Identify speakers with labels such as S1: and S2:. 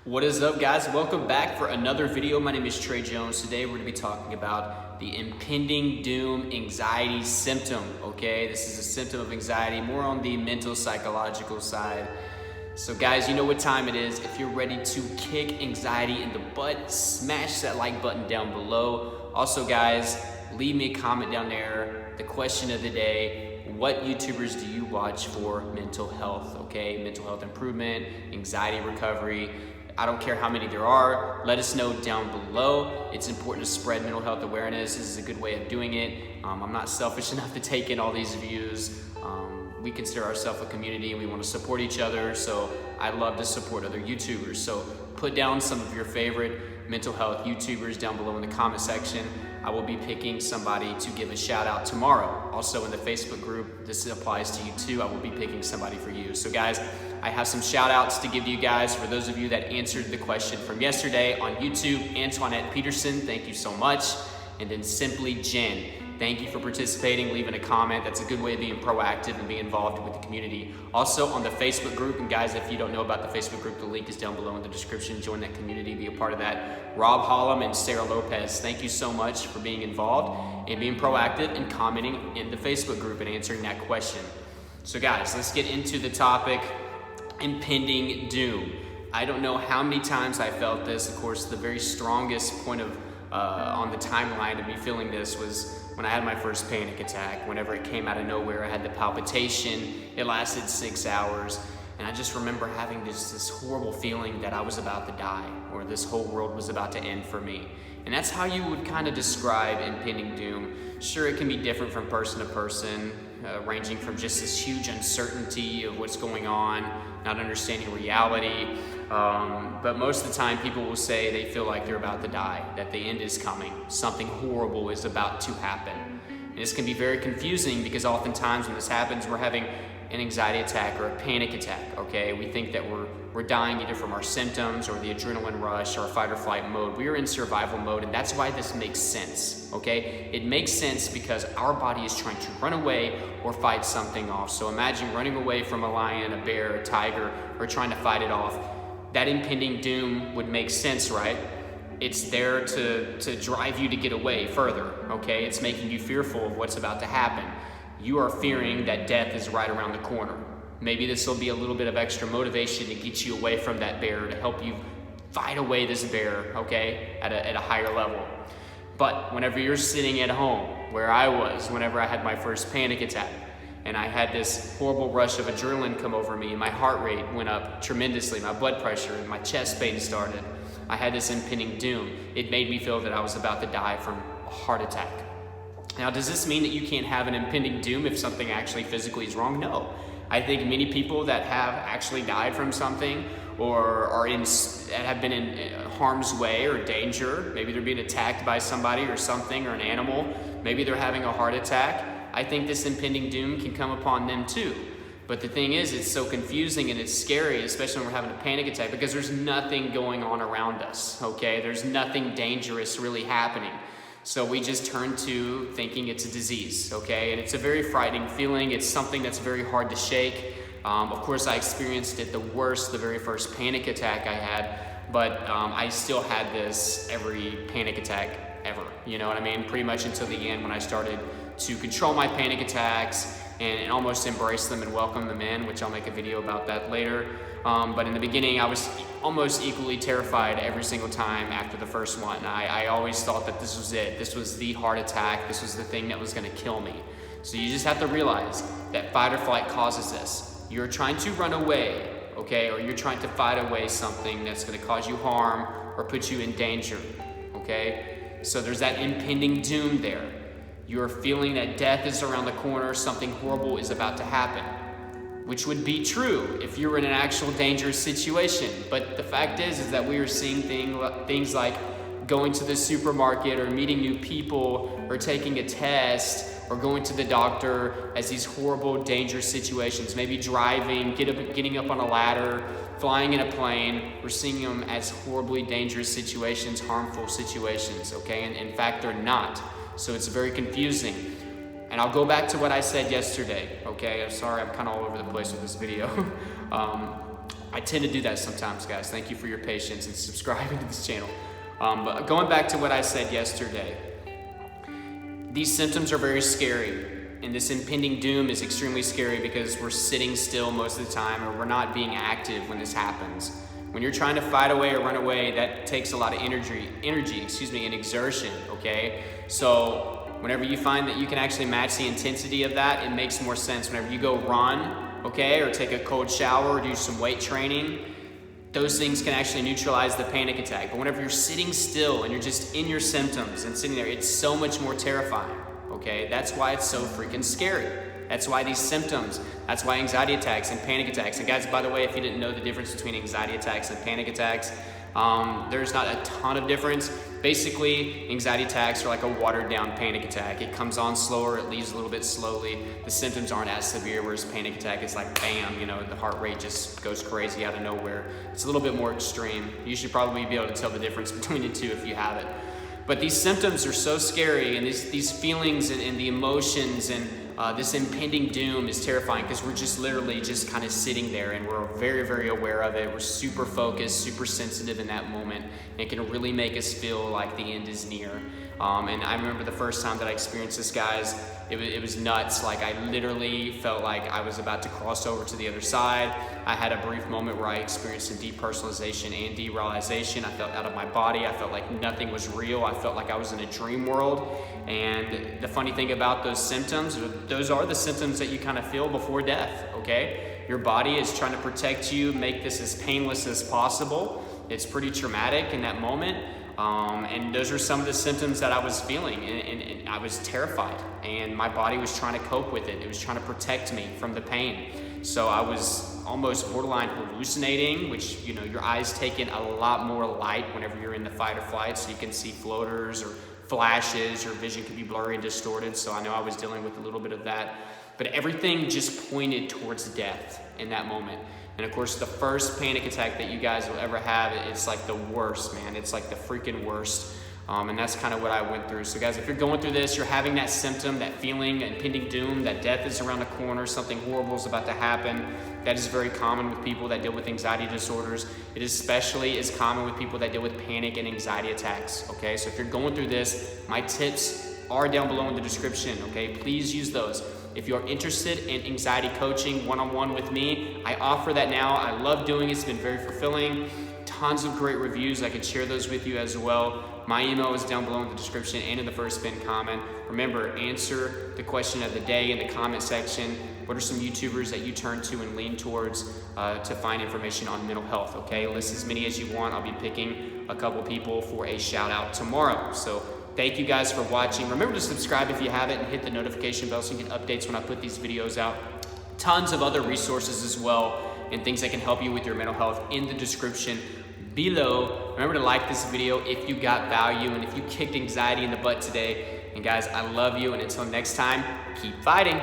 S1: What is up, guys? Welcome back for another video. My name is Trey Jones. Today we're going to be talking about the impending doom anxiety symptom, okay? This is a symptom of anxiety, more on the mental psychological side. So guys, you know what time it is. If you're ready to kick anxiety in the butt, smash that like button down below. Also guys, leave me a comment down there. The question of the day: what YouTubers do you watch for mental health, okay? Mental health improvement, anxiety recovery. I don't care how many there are, let us know down below. It's important to spread mental health awareness. This is a good way of doing it. I'm not selfish enough to take in all these views. We consider ourselves a community and we want to support each other, so I love to support other YouTubers. So put down some of your favorite mental health YouTubers down below in the comment section. I will be picking somebody to give a shout out tomorrow. Also in the Facebook group, this applies to you too. I will be picking somebody for you. So guys, I have some shout outs to give you guys. For those of you that answered the question from yesterday on YouTube, Antoinette Peterson, thank you so much. And then Simply Jen, thank you for participating, leaving a comment. That's a good way of being proactive and being involved with the community. Also on the Facebook group, and guys, if you don't know about the Facebook group, the link is down below in the description. Join that community, be a part of that. Rob Hollum and Sarah Lopez, thank you so much for being involved and being proactive and commenting in the Facebook group and answering that question. So guys, let's get into the topic, impending doom. I don't know how many times I felt this. Of course, the very strongest point of on the timeline of me feeling this was when I had my first panic attack. Whenever it came out of nowhere, I had the palpitation. It lasted 6 hours. And I just remember having this horrible feeling that I was about to die, or this whole world was about to end for me. And that's how you would kind of describe impending doom. Sure, it can be different from person to person, ranging from just this huge uncertainty of what's going on, not understanding reality. But most of the time people will say they feel like they're about to die, that the end is coming, something horrible is about to happen. And this can be very confusing because oftentimes when this happens, we're having an anxiety attack or a panic attack, okay? We think that we're dying either from our symptoms or the adrenaline rush or fight or flight mode. We are in survival mode, and that's why this makes sense, okay? It makes sense because our body is trying to run away or fight something off. So imagine running away from a lion, a bear, a tiger, or trying to fight it off. That impending doom would make sense, right? It's there to drive you to get away further, okay? It's making you fearful of what's about to happen. You are fearing that death is right around the corner. Maybe this will be a little bit of extra motivation to get you away from that bear, to help you fight away this bear, okay, at a higher level. But whenever you're sitting at home, where I was, whenever I had my first panic attack, and I had this horrible rush of adrenaline come over me, and my heart rate went up tremendously, my blood pressure and my chest pain started. I had this impending doom. It made me feel that I was about to die from a heart attack. Now, does this mean that you can't have an impending doom if something actually physically is wrong? No. I think many people that have actually died from something or have been in harm's way or danger, maybe they're being attacked by somebody or something or an animal, maybe they're having a heart attack, I think this impending doom can come upon them too. But the thing is, it's so confusing and it's scary, especially when we're having a panic attack, because there's nothing going on around us, okay? There's nothing dangerous really happening. So we just turn to thinking it's a disease, okay? And it's a very frightening feeling. It's something that's very hard to shake. Of course, I experienced it the worst, the very first panic attack I had, but I still had this every panic attack ever, you know what I mean? Pretty much until the end when I started to control my panic attacks and almost embrace them and welcome them in, which I'll make a video about that later. But in the beginning, I was almost equally terrified every single time after the first one. I always thought that this was it. This was the heart attack. This was the thing that was gonna kill me. So you just have to realize that fight or flight causes this. You're trying to run away, okay? Or you're trying to fight away something that's gonna cause you harm or put you in danger, okay? So there's that impending doom there. You're feeling that death is around the corner, something horrible is about to happen, which would be true if you were in an actual dangerous situation. But the fact is that we are seeing things like going to the supermarket or meeting new people or taking a test or going to the doctor as these horrible, dangerous situations. Maybe driving, getting up on a ladder, flying in a plane. We're seeing them as horribly dangerous situations, harmful situations, okay? And in fact, they're not. So it's very confusing. And I'll go back to what I said yesterday, okay? I'm sorry, I'm kind of all over the place with this video. I tend to do that sometimes, guys. Thank you for your patience and subscribing to this channel. But going back to what I said yesterday, these symptoms are very scary, and this impending doom is extremely scary because we're sitting still most of the time, or we're not being active when this happens. When you're trying to fight away or run away, that takes a lot of energy, and exertion, okay? So whenever you find that you can actually match the intensity of that, it makes more sense. Whenever you go run, okay, or take a cold shower or do some weight training, those things can actually neutralize the panic attack. But whenever you're sitting still and you're just in your symptoms and sitting there, it's so much more terrifying, okay? That's why it's so freaking scary. That's why these symptoms, that's why anxiety attacks and panic attacks. And guys, by the way, if you didn't know the difference between anxiety attacks and panic attacks, there's not a ton of difference. Basically, anxiety attacks are like a watered down panic attack. It comes on slower, it leaves a little bit slowly. The symptoms aren't as severe, whereas panic attack is like bam, the heart rate just goes crazy out of nowhere. It's a little bit more extreme. You should probably be able to tell the difference between the two if you have it. But these symptoms are so scary, and these feelings and the emotions and this impending doom is terrifying because we're just literally just kind of sitting there, and we're very, very aware of it. We're super focused, super sensitive in that moment. And it can really make us feel like the end is near. And I remember the first time that I experienced this, guys, it was nuts. Like, I literally felt like I was about to cross over to the other side. I had a brief moment where I experienced some depersonalization and derealization. I felt out of my body. I felt like nothing was real. I felt like I was in a dream world. And the funny thing about those symptoms, those are the symptoms that you kind of feel before death, okay? Your body is trying to protect you, make this as painless as possible. It's pretty traumatic in that moment. And those are some of the symptoms that I was feeling, and I was terrified, and my body was trying to cope with it. It was trying to protect me from the pain. So I was almost borderline hallucinating, which, your eyes take in a lot more light whenever you're in the fight or flight, so you can see floaters or flashes. Your vision can be blurry and distorted, so I know I was dealing with a little bit of that. But everything just pointed towards death in that moment. And of course, the first panic attack that you guys will ever have, it's like the worst, man. It's like the freaking worst. And that's kind of what I went through. So guys, if you're going through this, you're having that symptom, that feeling, impending doom, that death is around the corner, something horrible is about to happen. That is very common with people that deal with anxiety disorders. It especially is common with people that deal with panic and anxiety attacks, okay? So if you're going through this, my tips are down below in the description, okay? Please use those. If you're interested in anxiety coaching one-on-one with me, I offer that now. I love doing it. It's been very fulfilling. Tons of great reviews. I can share those with you as well. My email is down below in the description and in the first pinned comment. Remember, answer the question of the day in the comment section. What are some YouTubers that you turn to and lean towards to find information on mental health, okay? List as many as you want. I'll be picking a couple people for a shout out tomorrow. So thank you guys for watching. Remember to subscribe if you haven't and hit the notification bell so you get updates when I put these videos out. Tons of other resources as well and things that can help you with your mental health in the description below. Remember to like this video if you got value and if you kicked anxiety in the butt today. And guys, I love you, and until next time, keep fighting.